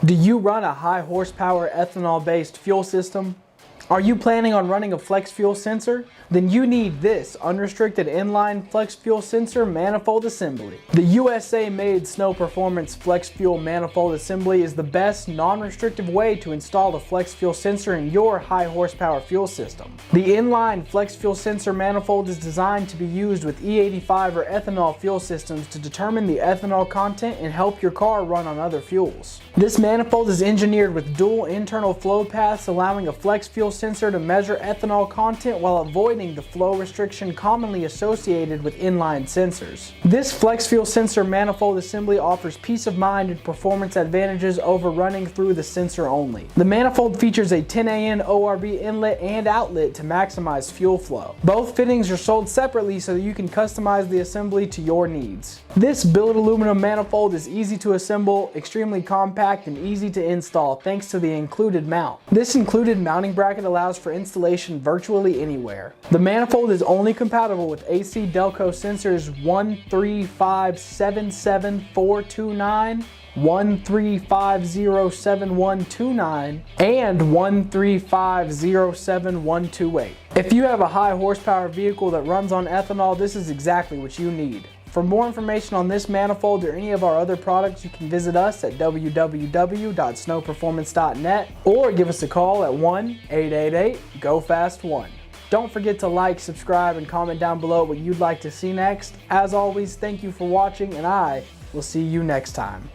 Do you run a high horsepower ethanol based fuel system? Are you planning on running a flex fuel sensor? Then you need this unrestricted inline flex fuel sensor manifold assembly. The USA made Snow Performance flex fuel manifold assembly is the best non-restrictive way to install the flex fuel sensor in your high horsepower fuel system. The inline flex fuel sensor manifold is designed to be used with E85 or ethanol fuel systems to determine the ethanol content and help your car run on other fuels. This manifold is engineered with dual internal flow paths, allowing a flex fuel sensor to measure ethanol content while avoiding the flow restriction commonly associated with inline sensors. This flex fuel sensor manifold assembly offers peace of mind and performance advantages over running through the sensor only. The manifold features a 10AN ORB inlet and outlet to maximize fuel flow. Both fittings are sold separately so that you can customize the assembly to your needs. This billet aluminum manifold is easy to assemble, extremely compact, and easy to install thanks to the included mount. This included mounting bracket allows for installation virtually anywhere. The manifold is only compatible with ACDelco sensors 13577-429, 13507-129, and 13507-128. If you have a high horsepower vehicle that runs on ethanol, this is exactly what you need. For more information on this manifold or any of our other products, you can visit us at www.snowperformance.net or give us a call at 1-888-GO-FAST-1. Don't forget to like, subscribe, and comment down below what you'd like to see next. As always, thank you for watching, and I will see you next time.